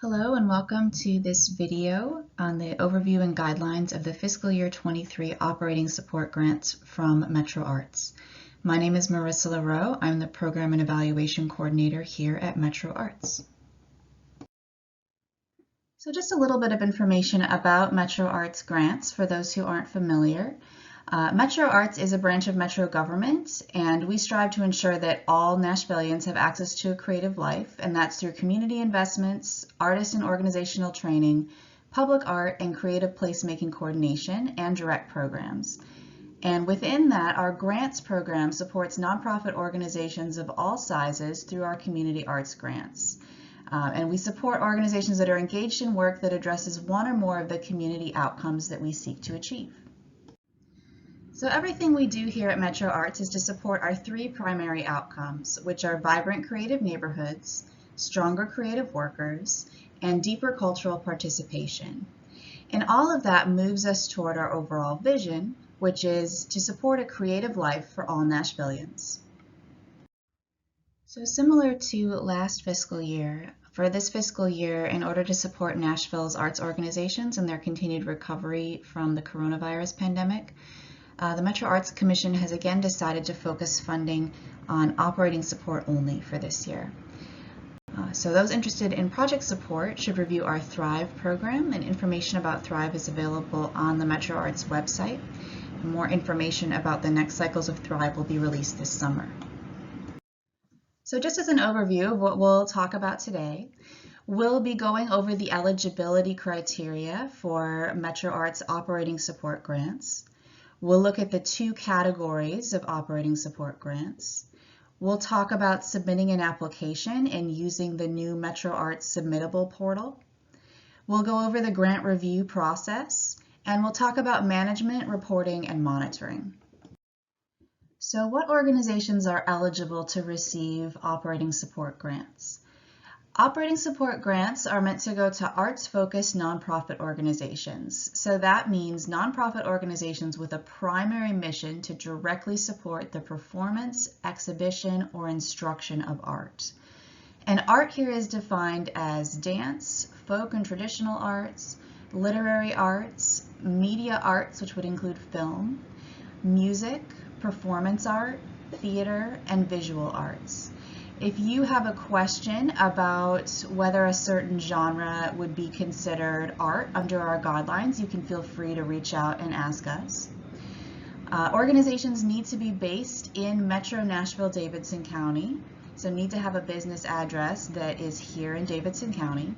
Hello and welcome to this video on the overview and guidelines of the fiscal year 23 operating support grants from Metro Arts. My name is Marissa LaRoe. I'm the Program and Evaluation Coordinator here at Metro Arts. So just a little bit of information about Metro Arts grants for those who aren't familiar. Metro Arts is a branch of Metro government, and we strive to ensure that all Nashvillians have access to a creative life, and that's through community investments, artist and organizational training, public art, and creative placemaking coordination, and direct programs. And within that, our grants program supports nonprofit organizations of all sizes through our community arts grants. And we support organizations that are engaged in work that addresses one or more of the community outcomes that we seek to achieve. So everything we do here at Metro Arts is to support our three primary outcomes, which are vibrant creative neighborhoods, stronger creative workers, and deeper cultural participation. And all of that moves us toward our overall vision, which is to support a creative life for all Nashvillians. So similar to last fiscal year, for this fiscal year, in order to support Nashville's arts organizations and their continued recovery from the coronavirus pandemic, the Metro Arts Commission has again decided to focus funding on operating support only for this year. So those interested in project support should review our Thrive program, and information about Thrive is available on the Metro Arts website. More information about the next cycles of Thrive will be released this summer. So just as an overview of what we'll talk about today, we'll be going over the eligibility criteria for Metro Arts operating support grants. We'll look at the two categories of operating support grants. We'll talk about submitting an application and using the new Metro Arts submittable portal. We'll go over the grant review process, and we'll talk about management, reporting, and monitoring. So what organizations are eligible to receive operating support grants? Operating support grants are meant to go to arts-focused nonprofit organizations. So that means nonprofit organizations with a primary mission to directly support the performance, exhibition, or instruction of art. And art here is defined as dance, folk and traditional arts, literary arts, media arts, which would include film, music, performance art, theater, and visual arts. If you have a question about whether a certain genre would be considered art under our guidelines, you can feel free to reach out and ask us. Organizations need to be based in Metro Nashville-Davidson County, so need to have a business address that is here in Davidson County.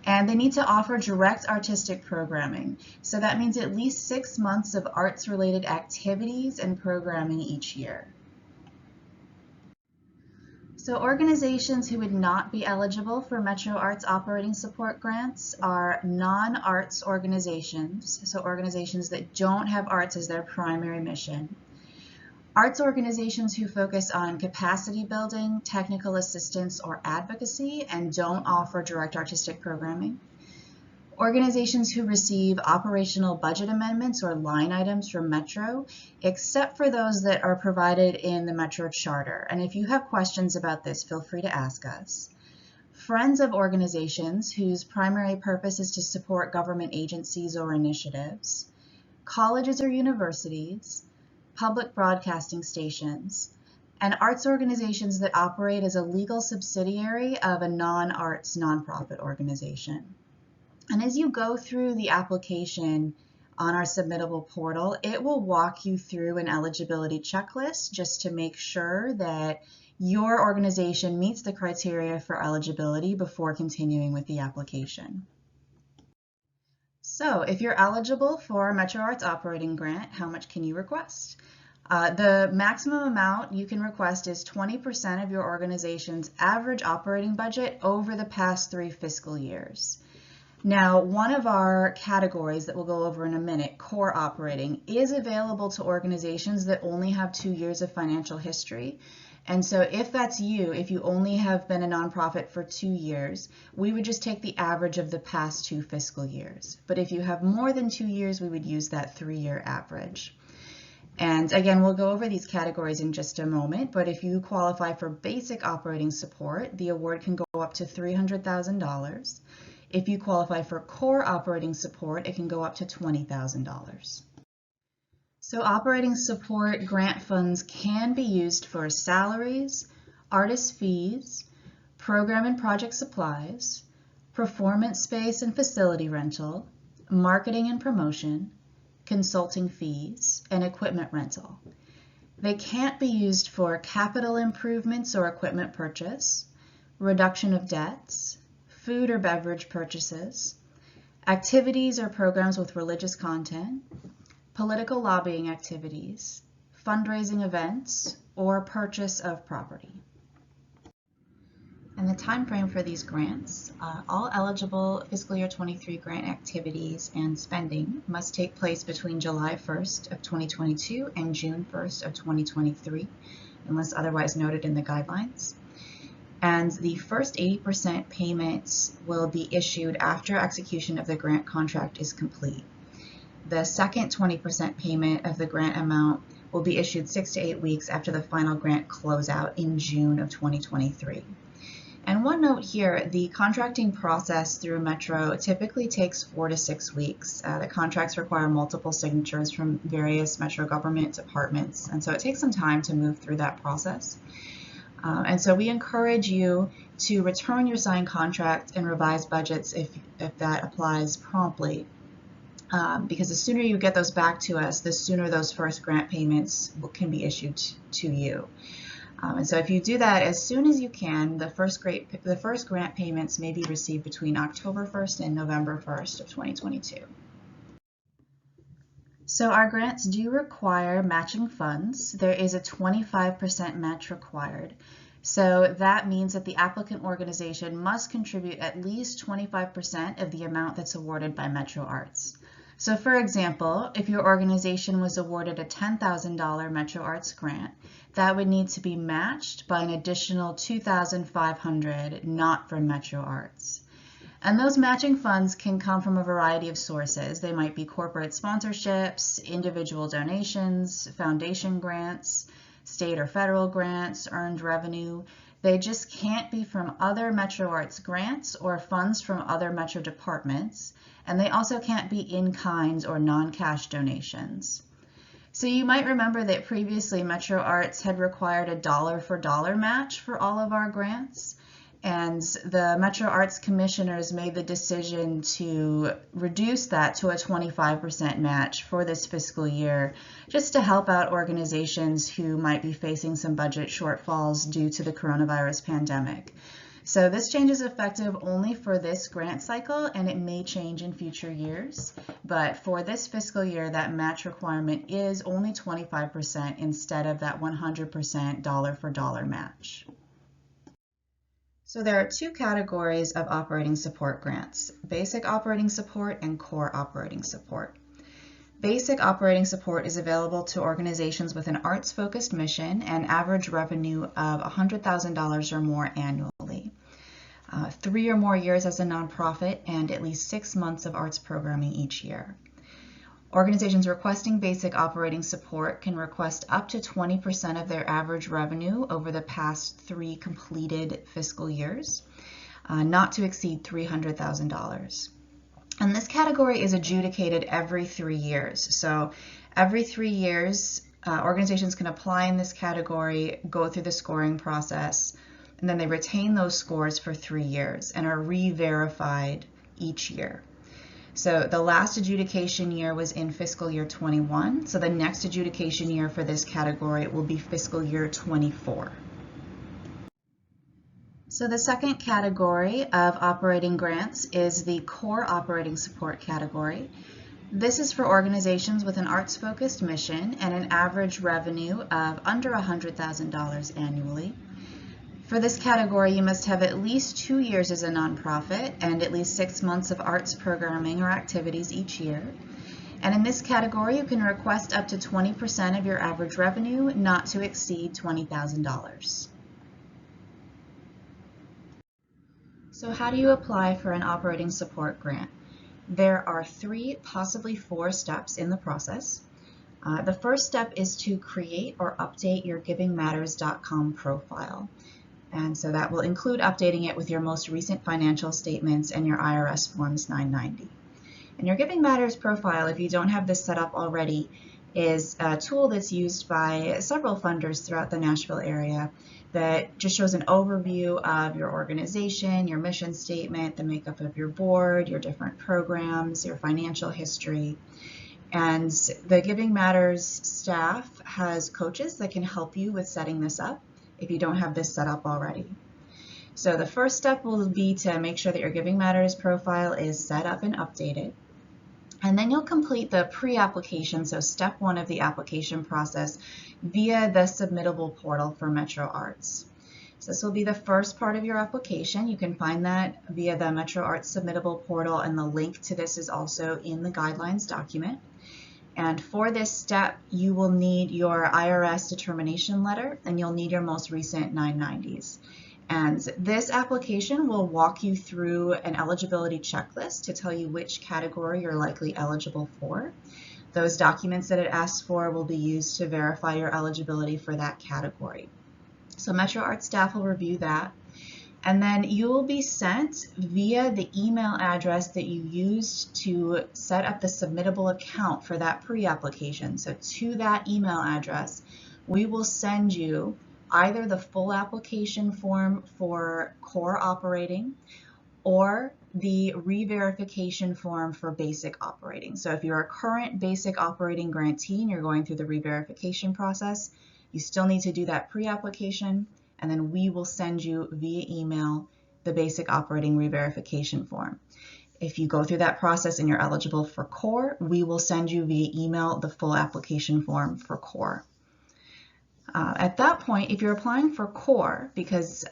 And they need to offer direct artistic programming. So that means at least 6 months of arts-related activities and programming each year. So organizations who would not be eligible for Metro Arts operating support grants are non-arts organizations, so organizations that don't have arts as their primary mission. Arts organizations who focus on capacity building, technical assistance, or advocacy and don't offer direct artistic programming. Organizations who receive operational budget amendments or line items from Metro, except for those that are provided in the Metro Charter. And if you have questions about this, feel free to ask us. Friends of organizations whose primary purpose is to support government agencies or initiatives. Colleges or universities, public broadcasting stations, and arts organizations that operate as a legal subsidiary of a non-arts nonprofit organization. And as you go through the application on our submittable portal, it will walk you through an eligibility checklist just to make sure that your organization meets the criteria for eligibility before continuing with the application. So if you're eligible for a Metro Arts operating grant, how much can you request? The maximum amount you can request is 20% of your organization's average operating budget over the past 3 fiscal years. Now, one of our categories that we'll go over in a minute, core operating, is available to organizations that only have 2 years of financial history. And so if that's you, if you only have been a nonprofit for 2 years, we would just take the average of the past 2 fiscal years. But if you have more than 2 years, we would use that 3-year average. And again, we'll go over these categories in just a moment, but if you qualify for basic operating support, the award can go up to $300,000. If you qualify for core operating support, it can go up to $20,000. So operating support grant funds can be used for salaries, artist fees, program and project supplies, performance space and facility rental, marketing and promotion, consulting fees, and equipment rental. They can't be used for capital improvements or equipment purchase, reduction of debts, food or beverage purchases, activities or programs with religious content, political lobbying activities, fundraising events, or purchase of property. And the time frame for these grants, all eligible fiscal year 23 grant activities and spending must take place between July 1st of 2022 and June 1st of 2023, unless otherwise noted in the guidelines. And the first 80% payments will be issued after execution of the grant contract is complete. The second 20% payment of the grant amount will be issued 6 to 8 weeks after the final grant closeout in June of 2023. And one note here, the contracting process through Metro typically takes 4 to 6 weeks. The contracts require multiple signatures from various Metro government departments, and so it takes some time to move through that process. And so we encourage you to return your signed contract and revise budgets if that applies promptly. Because the sooner you get those back to us, the sooner those first grant payments can be issued to you. And so if you do that as soon as you can, the first grant payments may be received between October 1st and November 1st of 2022. So our grants do require matching funds. There is a 25% match required. So that means that the applicant organization must contribute at least 25% of the amount that's awarded by Metro Arts. So for example, if your organization was awarded a $10,000 Metro Arts grant, that would need to be matched by an additional $2,500 not from Metro Arts. And those matching funds can come from a variety of sources. They might be corporate sponsorships, individual donations, foundation grants, state or federal grants, earned revenue. They just can't be from other Metro Arts grants or funds from other Metro departments, and they also can't be in-kind or non-cash donations. So you might remember that previously Metro Arts had required a dollar-for-dollar match for all of our grants, and the Metro Arts Commissioners made the decision to reduce that to a 25% match for this fiscal year, just to help out organizations who might be facing some budget shortfalls due to the coronavirus pandemic. So this change is effective only for this grant cycle, and it may change in future years. But for this fiscal year, that match requirement is only 25% instead of that 100% dollar-for-dollar match. So there are two categories of operating support grants: basic operating support and core operating support. Basic operating support is available to organizations with an arts-focused mission and average revenue of $100,000 or more annually, 3 or more years as a nonprofit, and at least 6 months of arts programming each year. Organizations requesting basic operating support can request up to 20% of their average revenue over the past 3 completed fiscal years, not to exceed $300,000. And this category is adjudicated every 3 years. So every 3 years, organizations can apply in this category, go through the scoring process, and then they retain those scores for 3 years and are re-verified each year. So the last adjudication year was in fiscal year 21. So the next adjudication year for this category will be fiscal year 24. So the second category of operating grants is the core operating support category. This is for organizations with an arts-focused mission and an average revenue of under $100,000 annually. For this category, you must have at least 2 years as a nonprofit and at least 6 months of arts programming or activities each year. And in this category, you can request up to 20% of your average revenue, not to exceed $20,000. So how do you apply for an operating support grant? There are 3, possibly 4 steps in the process. The first step is to create or update your givingmatters.com profile. And so that will include updating it with your most recent financial statements and your IRS Forms 990. And your Giving Matters profile, if you don't have this set up already, is a tool that's used by several funders throughout the Nashville area that just shows an overview of your organization, your mission statement, the makeup of your board, your different programs, your financial history. And the Giving Matters staff has coaches that can help you with setting this up if you don't have this set up already. So the first step will be to make sure that your Giving Matters profile is set up and updated. And then you'll complete the pre-application, so step 1 of the application process, via the submittable portal for Metro Arts. So this will be the first part of your application. You can find that via the Metro Arts submittable portal, and the link to this is also in the guidelines document. And for this step, you will need your IRS determination letter, and you'll need your most recent 990s. And this application will walk you through an eligibility checklist to tell you which category you're likely eligible for. Those documents that it asks for will be used to verify your eligibility for that category. So Metro Arts staff will review that. And then you will be sent via the email address that you used to set up the submittable account for that pre-application. So to that email address, we will send you either the full application form for core operating or the re-verification form for basic operating. So if you're a current basic operating grantee and you're going through the re-verification process, you still need to do that pre-application, and then we will send you via email the basic operating re-verification form. If you go through that process and you're eligible for core, we will send you via email the full application form for core. At that point, if you're applying for core, because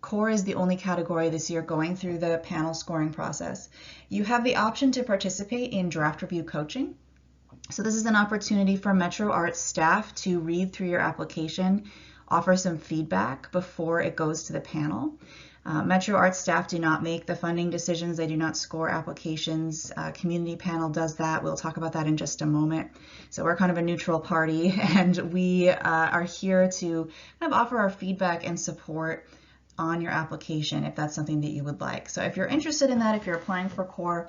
core is the only category this year going through the panel scoring process, you have the option to participate in draft review coaching. So this is an opportunity for Metro Arts staff to read through your application, offer some feedback before it goes to the panel. Metro Arts staff do not make the funding decisions. They do not score applications. Community panel does that. We'll talk about that in just a moment. So we're kind of a neutral party, and we are here to kind of offer our feedback and support on your application if that's something that you would like. So if you're interested in that, if you're applying for core,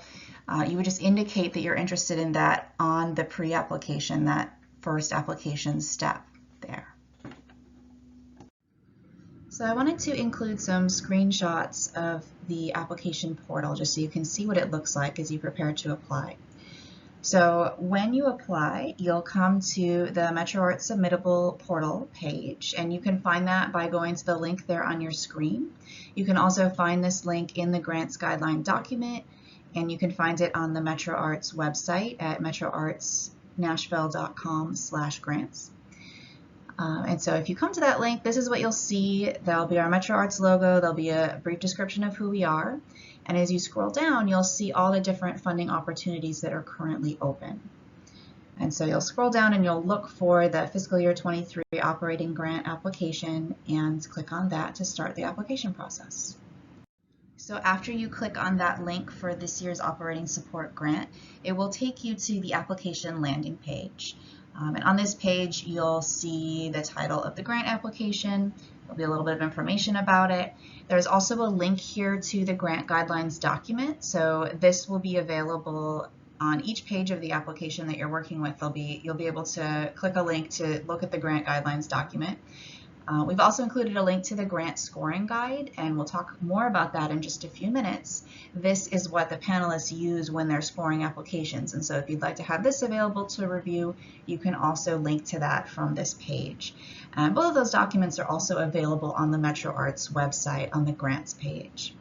you would just indicate that you're interested in that on the pre-application, that first application step there. So I wanted to include some screenshots of the application portal just so you can see what it looks like as you prepare to apply. So when you apply, you'll come to the Metro Arts submittable portal page, and you can find that by going to the link there on your screen. You can also find this link in the grants guideline document, and you can find it on the Metro Arts website at metroartsnashville.com/grants. And so if you come to that link, this is what you'll see. There'll be our Metro Arts logo. There'll be a brief description of who we are. And as you scroll down, you'll see all the different funding opportunities that are currently open. And so you'll scroll down and you'll look for the fiscal year 23 operating grant application and click on that to start the application process. So after you click on that link for this year's operating support grant, it will take you to the application landing page. And on this page, you'll see the title of the grant application. There'll be a little bit of information about it. There's also a link here to the grant guidelines document. So this will be available on each page of the application that you're working with. You'll be able to click a link to look at the grant guidelines document. We've also included a link to the grant scoring guide, and we'll talk more about that in just a few minutes. This is what the panelists use when they're scoring applications, and so if you'd like to have this available to review, you can also link to that from this page. Both of those documents are also available on the Metro Arts website on the grants page.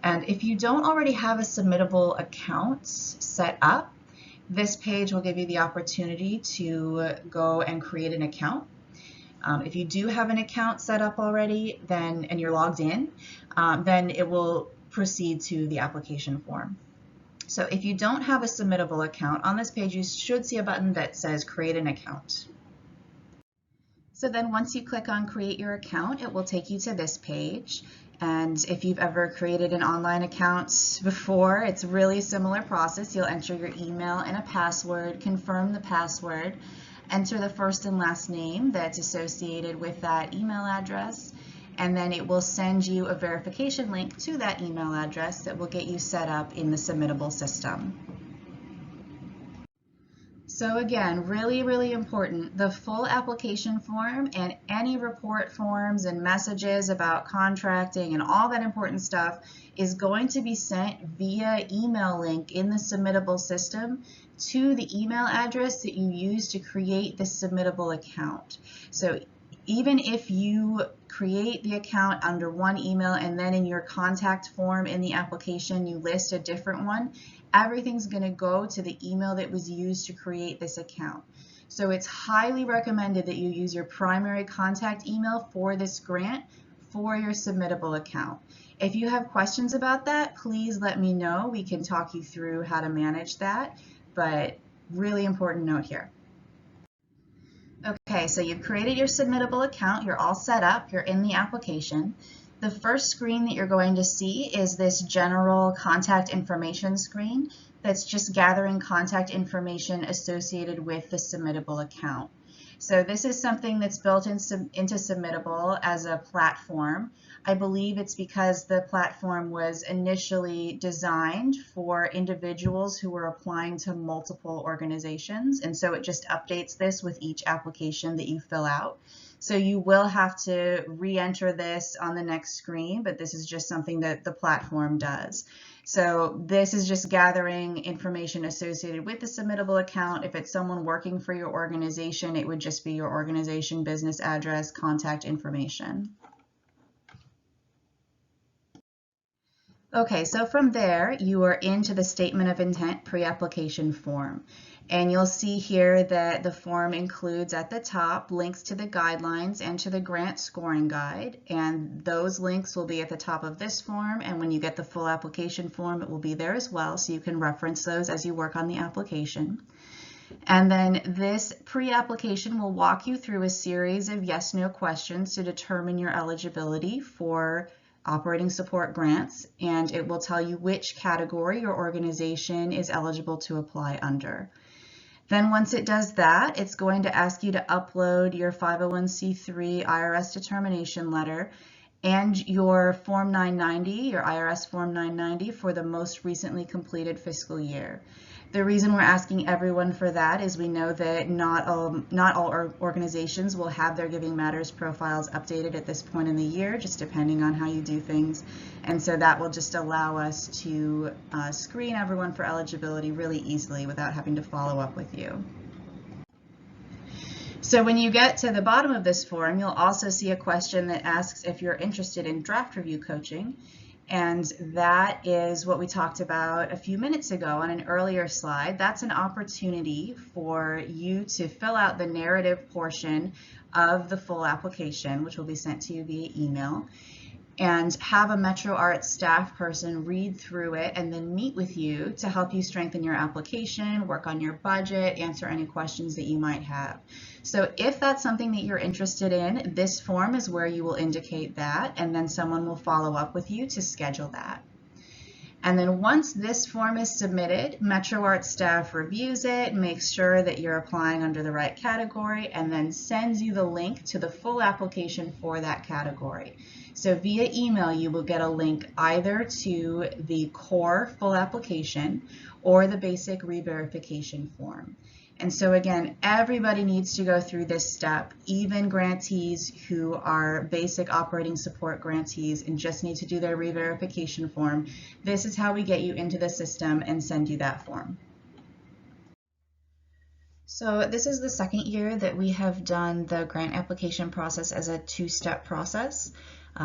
And if you don't already have a submittable account set up, this page will give you the opportunity to go and create an account. If you do have an account set up already, and you're logged in, then it will proceed to the application form. So if you don't have a submittable account, on this page you should see a button that says create an account. So then once you click on create your account, it will take you to this page. And if you've ever created an online account before, it's a really similar process. You'll enter your email and a password, confirm the password, enter the first and last name that's associated with that email address, and then it will send you a verification link to that email address that will get you set up in the submittable system. So again, really, really important, the full application form and any report forms and messages about contracting and all that important stuff is going to be sent via email link in the submittable system to the email address that you use to create the submittable account. So even if you create the account under one email and then in your contact form in the application you list a different one, everything's going to go to the email that was used to create this account. So it's highly recommended that you use your primary contact email for this grant for your submittable account. If you have questions about that, please let me know. We can talk you through how to manage that, but really important note here. Okay, so you've created your submittable account, you're all set up, you're in the application. The first screen that you're going to see is this general contact information screen that's just gathering contact information associated with the submittable account. So this is something that's built into Submittable as a platform. I believe it's because the platform was initially designed for individuals who were applying to multiple organizations, and so it just updates this with each application that you fill out. So you will have to re-enter this on the next screen, but this is just something that the platform does. So this is just gathering information associated with the submittable account. If it's someone working for your organization, it would just be your organization, business address, contact information. Okay, so from there, you are into the Statement of Intent pre-application form. And you'll see here that the form includes at the top links to the guidelines and to the grant scoring guide. And those links will be at the top of this form. And when you get the full application form, it will be there as well. So you can reference those as you work on the application. And then this pre-application will walk you through a series of yes/no questions to determine your eligibility for operating support grants, and it will tell you which category your organization is eligible to apply under. Then once it does that, it's going to ask you to upload your 501c3 IRS determination letter and your Form 990, your IRS Form 990 for the most recently completed fiscal year. The reason we're asking everyone for that is we know that not all organizations will have their Giving Matters profiles updated at this point in the year, just depending on how you do things. And so that will just allow us to screen everyone for eligibility really easily without having to follow up with you. So when you get to the bottom of this form, you'll also see a question that asks if you're interested in draft review coaching. And that is what we talked about a few minutes ago on an earlier slide. That's an opportunity for you to fill out the narrative portion of the full application, which will be sent to you via email, and have a Metro Arts staff person read through it and then meet with you to help you strengthen your application, work on your budget, answer any questions that you might have. So if that's something that you're interested in, this form is where you will indicate that, and then someone will follow up with you to schedule that. And then once this form is submitted, Metro Arts staff reviews it, makes sure that you're applying under the right category, and then sends you the link to the full application for that category. So via email, you will get a link either to the core full application or the basic re-verification form. And so again, everybody needs to go through this step, even grantees who are basic operating support grantees and just need to do their re-verification form. This is how we get you into the system and send you that form. So this is the second year that we have done the grant application process as a two-step process.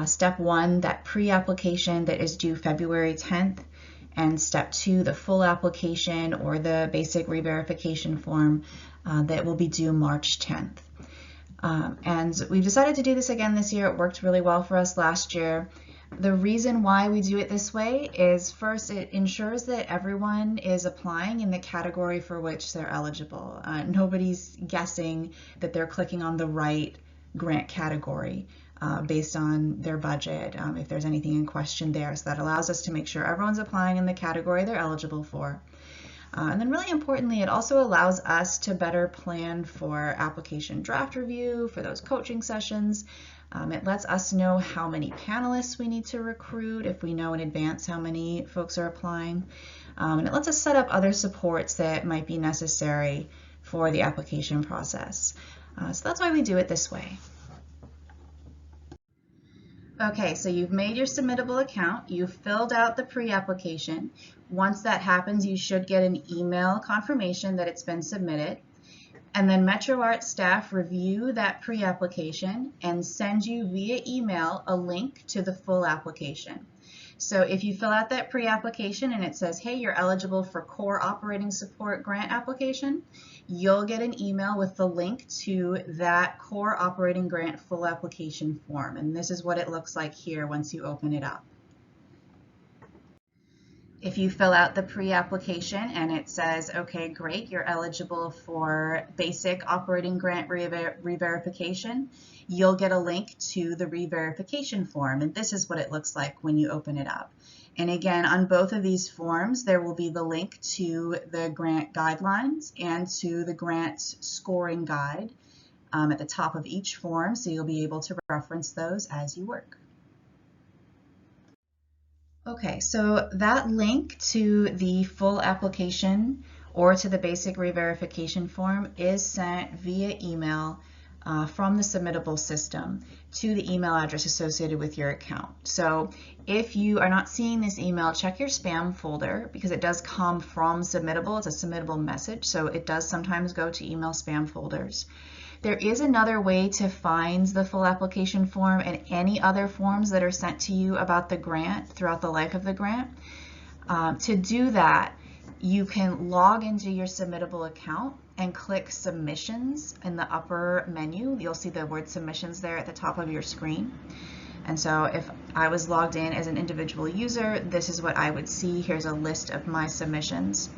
Step one, that pre-application that is due February 10th, and step two, the full application or the basic re-verification form that will be due March 10th. And we've decided to do this again this year. It worked really well for us last year. The reason why we do it this way is, first, it ensures that everyone is applying in the category for which they're eligible. Nobody's guessing that they're clicking on the right grant category based on their budget, if there's anything in question there. So that allows us to make sure everyone's applying in the category they're eligible for. And then really importantly, it also allows us to better plan for application draft review, for those coaching sessions. It lets us know how many panelists we need to recruit if we know in advance how many folks are applying. And it lets us set up other supports that might be necessary for the application process. So that's why we do it this way. Okay, so you've made your submittable account, you've filled out the pre-application. Once that happens, you should get an email confirmation that it's been submitted. And then MetroArts staff review that pre-application and send you via email a link to the full application. So if you fill out that pre-application and it says, hey, you're eligible for core operating support grant application, you'll get an email with the link to that core operating grant full application form. And this is what it looks like here once you open it up. If you fill out the pre-application and it says, okay, great, you're eligible for basic operating grant re-verification, you'll get a link to the re-verification form. And this is what it looks like when you open it up. And again, on both of these forms, there will be the link to the grant guidelines and to the grant scoring guide at the top of each form. So you'll be able to reference those as you work. Okay, so that link to the full application or to the basic re-verification form is sent via email from the submittable system to the email address associated with your account. So if you are not seeing this email, check your spam folder because it does come from submittable. It's a submittable message, so it does sometimes go to email spam folders. There is another way to find the full application form and any other forms that are sent to you about the grant throughout the life of the grant. To do that, you can log into your submittable account and click submissions in the upper menu. You'll see the word submissions there at the top of your screen. And so if I was logged in as an individual user, this is what I would see. Here's a list of my submissions.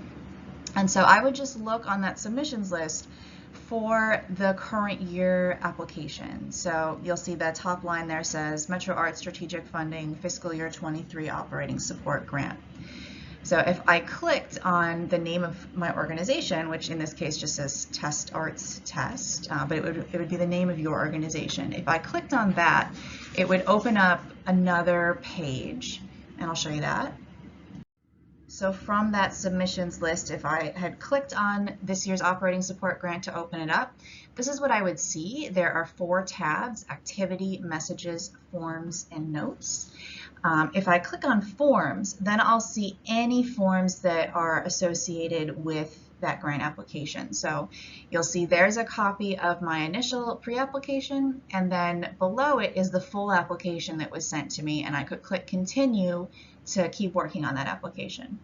And so I would just look on that submissions list for the current year application. So you'll see the top line there says MetroArts Strategic Funding Fiscal Year 23 Operating Support Grant. So if I clicked on the name of my organization, which in this case just says Test Arts Test, but it would be the name of your organization. If I clicked on that, it would open up another page, and I'll show you that. So from that submissions list, if I had clicked on this year's operating support grant to open it up, this is what I would see. There are 4 tabs: activity, messages, forms, and notes. If I click on forms, then I'll see any forms that are associated with that grant application. So you'll see there's a copy of my initial pre-application, and then below it is the full application that was sent to me, and I could click continue to keep working on that application.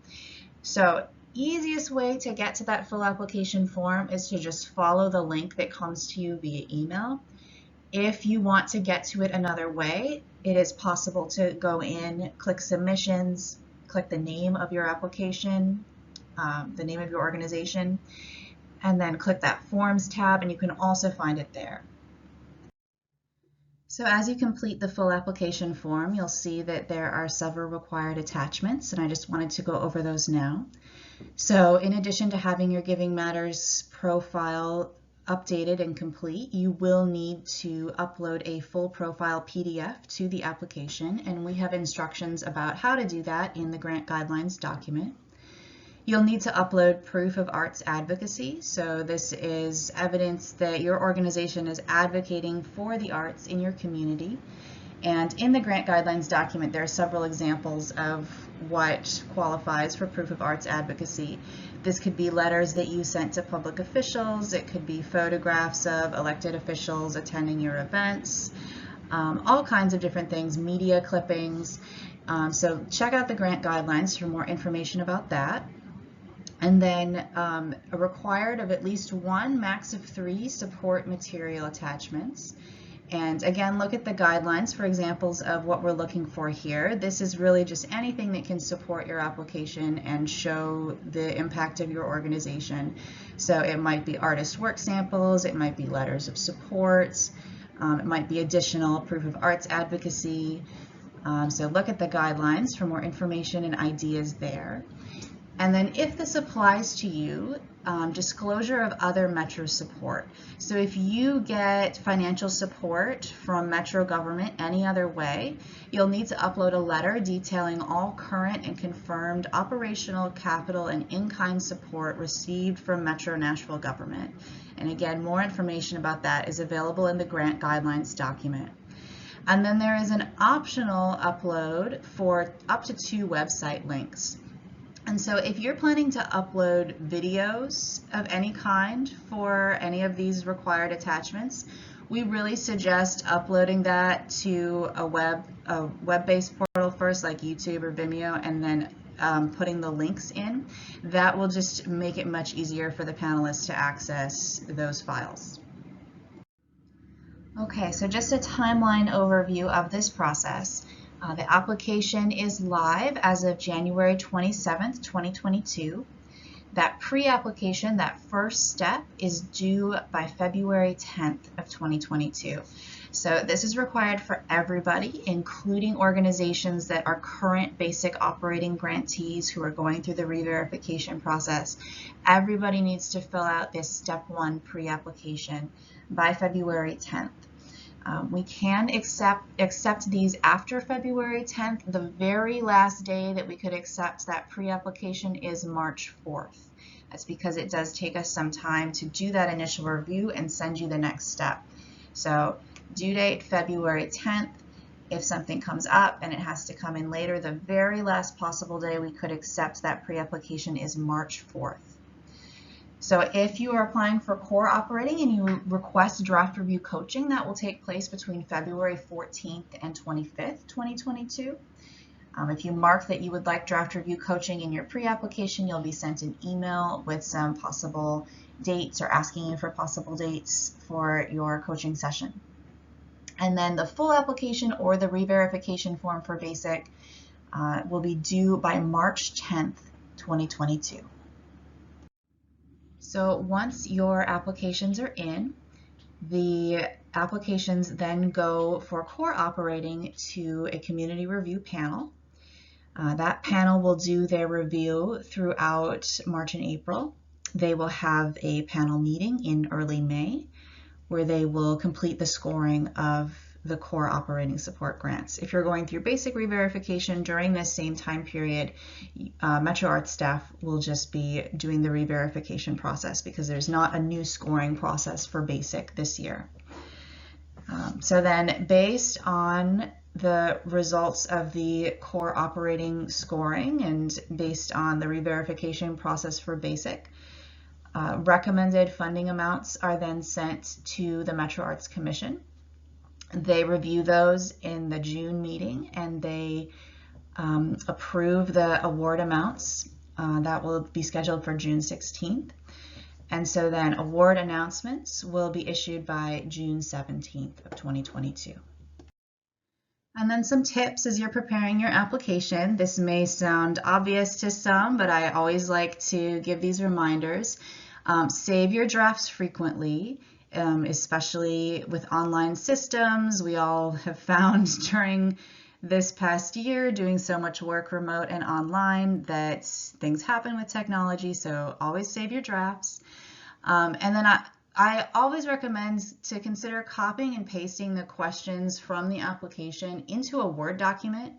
So easiest way to get to that full application form is to just follow the link that comes to you via email. If you want to get to it another way, it is possible to go in, click submissions, click the name of your application, the name of your organization, and then click that forms tab, and you can also find it there. So as you complete the full application form, you'll see that there are several required attachments, and I just wanted to go over those now. So in addition to having your Giving Matters profile updated and complete, you will need to upload a full profile PDF to the application, and we have instructions about how to do that in the grant guidelines document. You'll need to upload proof of arts advocacy. So this is evidence that your organization is advocating for the arts in your community. And in the grant guidelines document, there are several examples of what qualifies for proof of arts advocacy. This could be letters that you sent to public officials. It could be photographs of elected officials attending your events, all kinds of different things, media clippings. So check out the grant guidelines for more information about that. And then a required of at least 1, max of 3 support material attachments. And again, look at the guidelines for examples of what we're looking for here. This is really just anything that can support your application and show the impact of your organization. So it might be artist work samples, it might be letters of support, it might be additional proof of arts advocacy. So look at the guidelines for more information and ideas there. And then if this applies to you, disclosure of other Metro support. So if you get financial support from Metro government any other way, you'll need to upload a letter detailing all current and confirmed operational, capital, and in-kind support received from Metro Nashville government. And again, more information about that is available in the grant guidelines document. And then there is an optional upload for up to 2 website links. And so if you're planning to upload videos of any kind for any of these required attachments, we really suggest uploading that to a web-based portal first, like YouTube or Vimeo, and then putting the links in. That will just make it much easier for the panelists to access those files. Okay, so just a timeline overview of this process. The application is live as of January 27th, 2022. That pre-application, that first step, is due by February 10th of 2022. So this is required for everybody, including organizations that are current basic operating grantees who are going through the re-verification process. Everybody needs to fill out this step 1 pre-application by February 10th. We can accept these after February 10th. The very last day that we could accept that pre-application is March 4th. That's because it does take us some time to do that initial review and send you the next step. So due date February 10th. If something comes up and it has to come in later, the very last possible day we could accept that pre-application is March 4th. So if you are applying for core operating and you request draft review coaching, that will take place between February 14th and 25th, 2022. If you mark that you would like draft review coaching in your pre-application, you'll be sent an email with some possible dates or asking you for possible dates for your coaching session. And then the full application or the re-verification form for basic will be due by March 10th, 2022. So once your applications are in, the applications then go for core operating to a community review panel. That panel will do their review throughout March and April. They will have a panel meeting in early May where they will complete the scoring of the core operating support grants. If you're going through basic re-verification during this same time period, Metro Arts staff will just be doing the re-verification process because there's not a new scoring process for basic this year. So then based on the results of the core operating scoring and based on the re-verification process for basic, recommended funding amounts are then sent to the Metro Arts Commission. They review those in the June meeting and they approve the award amounts. That will be scheduled for June 16th. And so then award announcements will be issued by June 17th of 2022. And then some tips as you're preparing your application. This may sound obvious to some, but I always like to give these reminders. Save your drafts frequently. Especially with online systems. We all have found during this past year doing so much work remote and online that things happen with technology, so always save your drafts. And then I always recommend to consider copying and pasting the questions from the application into a Word document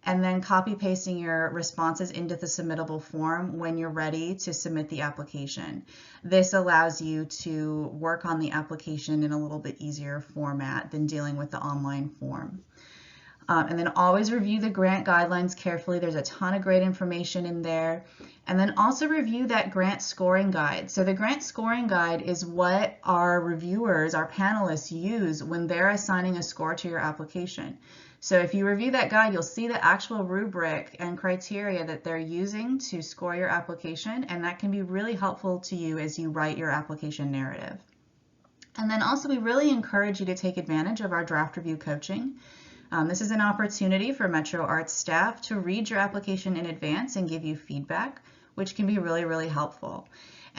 and then copy pasting your responses into the submittable form when you're ready to submit the application. This allows you to work on the application in a little bit easier format than dealing with the online form. And then always review the grant guidelines carefully. There's a ton of great information in there. And then also review that grant scoring guide. So the grant scoring guide is what our reviewers, our panelists use when they're assigning a score to your application. So if you review that guide, you'll see the actual rubric and criteria that they're using to score your application, and that can be really helpful to you as you write your application narrative. And then also we really encourage you to take advantage of our draft review coaching. This is an opportunity for Metro Arts staff to read your application in advance and give you feedback, which can be really, really helpful.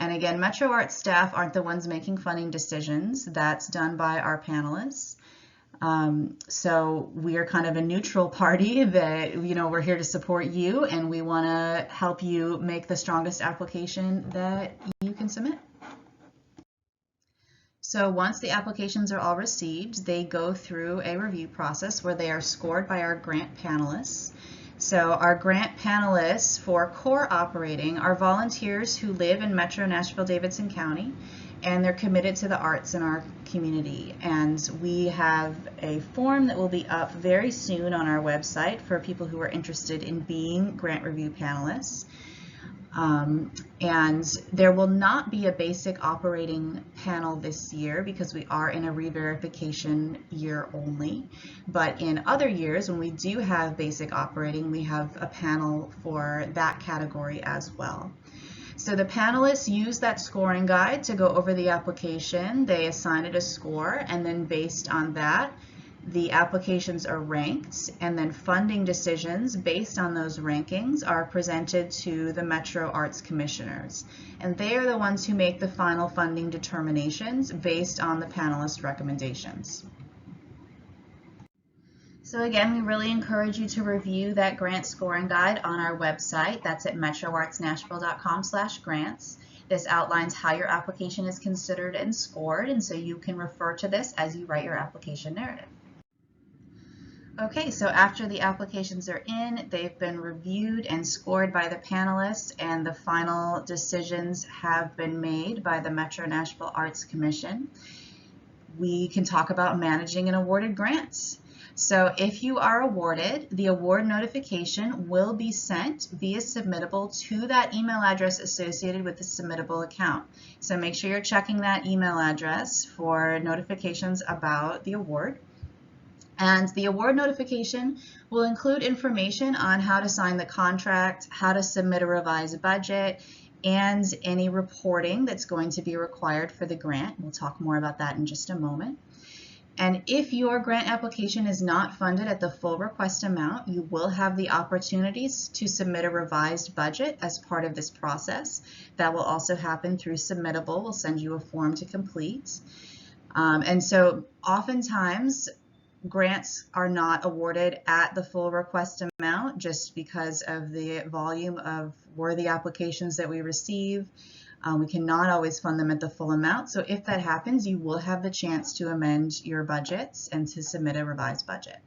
And again, Metro Arts staff aren't the ones making funding decisions. That's done by our panelists. So we are kind of a neutral party that, we're here to support you, and we want to help you make the strongest application that you can submit. So once the applications are all received, they go through a review process where they are scored by our grant panelists. So our grant panelists for core operating are volunteers who live in Metro Nashville-Davidson County, and they're committed to the arts in our community. And we have a form that will be up very soon on our website for people who are interested in being grant review panelists. And there will not be a basic operating panel this year because we are in a re-verification year only. But in other years, when we do have basic operating, we have a panel for that category as well. So the panelists use that scoring guide to go over the application. They assign it a score, and then based on that, the applications are ranked, and then funding decisions based on those rankings are presented to the Metro Arts Commissioners. And they are the ones who make the final funding determinations based on the panelist recommendations. So again, we really encourage you to review that grant scoring guide on our website. That's at metroartsnashville.com/grants. This outlines how your application is considered and scored, and so you can refer to this as you write your application narrative. Okay, so after the applications are in, they've been reviewed and scored by the panelists, and the final decisions have been made by the Metro Nashville Arts Commission. We can talk about managing an awarded grant. So if you are awarded, the award notification will be sent via submittable to that email address associated with the submittable account. So make sure you're checking that email address for notifications about the award. And the award notification will include information on how to sign the contract, how to submit a revised budget, and any reporting that's going to be required for the grant. We'll talk more about that in just a moment. And if your grant application is not funded at the full request amount, you will have the opportunities to submit a revised budget as part of this process. That will also happen through Submittable. We'll send you a form to complete. And so oftentimes, grants are not awarded at the full request amount just because of the volume of worthy applications that we receive. We cannot always fund them at the full amount. So if that happens, you will have the chance to amend your budgets and to submit a revised budget.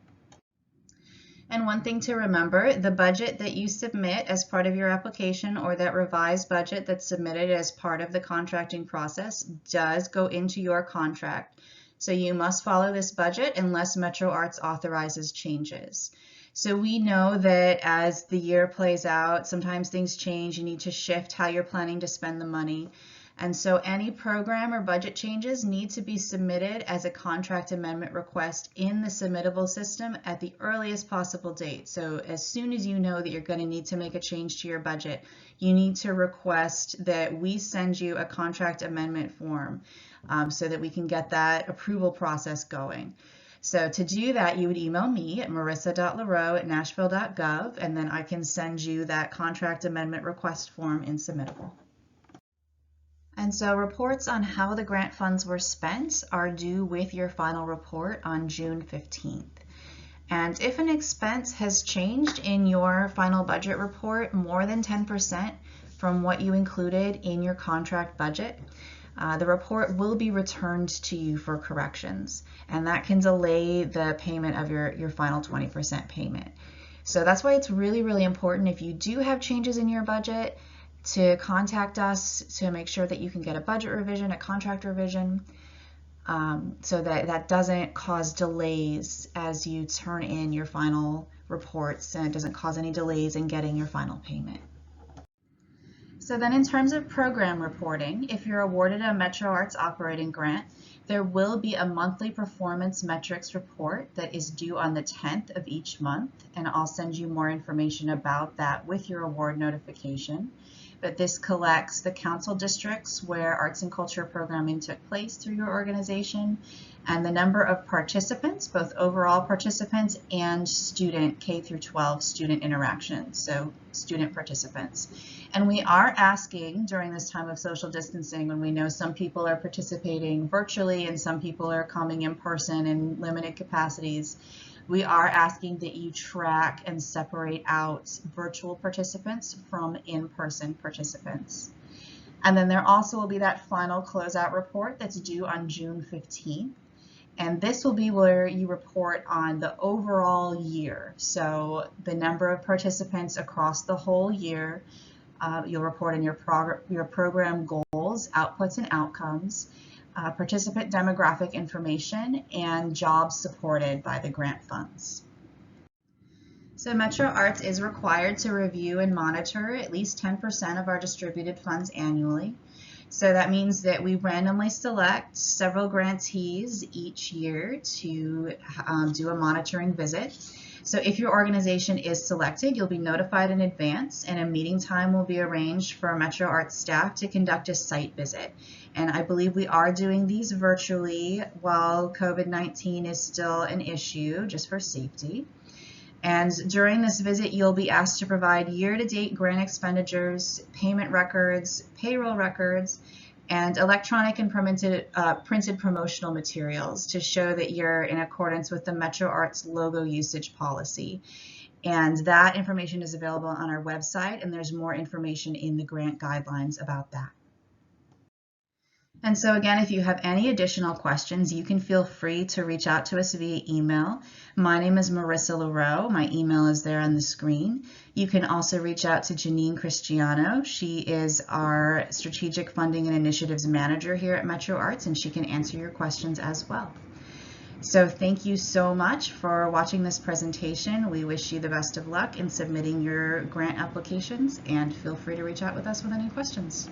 And one thing to remember, the budget that you submit as part of your application or that revised budget that's submitted as part of the contracting process does go into your contract. So you must follow this budget unless Metro Arts authorizes changes. So we know that as the year plays out, sometimes things change. You need to shift how you're planning to spend the money. And so any program or budget changes need to be submitted as a contract amendment request in the submittable system at the earliest possible date. So as soon as you know that you're going to need to make a change to your budget, you need to request that we send you a contract amendment form so that we can get that approval process going. So to do that, you would email me at marissa.laroe@nashville.gov, and then I can send you that contract amendment request form in Submittable. And so reports on how the grant funds were spent are due with your final report on June 15th. And if an expense has changed in your final budget report more than 10% from what you included in your contract budget, the report will be returned to you for corrections, and that can delay the payment of your final 20% payment. So that's why it's really, really important if you do have changes in your budget to contact us to make sure that you can get a budget revision, a contract revision, so that doesn't cause delays as you turn in your final reports, and it doesn't cause any delays in getting your final payment. So then in terms of program reporting, if you're awarded a Metro Arts operating grant, there will be a monthly performance metrics report that is due on the 10th of each month, and I'll send you more information about that with your award notification. But this collects the council districts where arts and culture programming took place through your organization, and the number of participants, both overall participants and student K through 12 student interactions, so student participants. And we are asking during this time of social distancing, when we know some people are participating virtually and some people are coming in person in limited capacities, we are asking that you track and separate out virtual participants from in-person participants. And then there also will be that final closeout report that's due on June 15th. And this will be where you report on the overall year. So the number of participants across the whole year. You'll report on your program goals, outputs and outcomes, participant demographic information, and jobs supported by the grant funds. So Metro Arts is required to review and monitor at least 10% of our distributed funds annually. So that means that we randomly select several grantees each year to do a monitoring visit. So if your organization is selected, you'll be notified in advance, and a meeting time will be arranged for Metro Arts staff to conduct a site visit. And I believe we are doing these virtually while COVID-19 is still an issue, just for safety. And during this visit, you'll be asked to provide year-to-date grant expenditures, payment records, payroll records, and electronic and printed promotional materials to show that you're in accordance with the Metro Arts logo usage policy. And that information is available on our website, and there's more information in the grant guidelines about that. And so again, if you have any additional questions, you can feel free to reach out to us via email. My name is Marissa Leroux. My email is there on the screen. You can also reach out to Janine Cristiano. She is our Strategic Funding and Initiatives Manager here at Metro Arts, and she can answer your questions as well. So thank you so much for watching this presentation. We wish you the best of luck in submitting your grant applications, and feel free to reach out with us with any questions.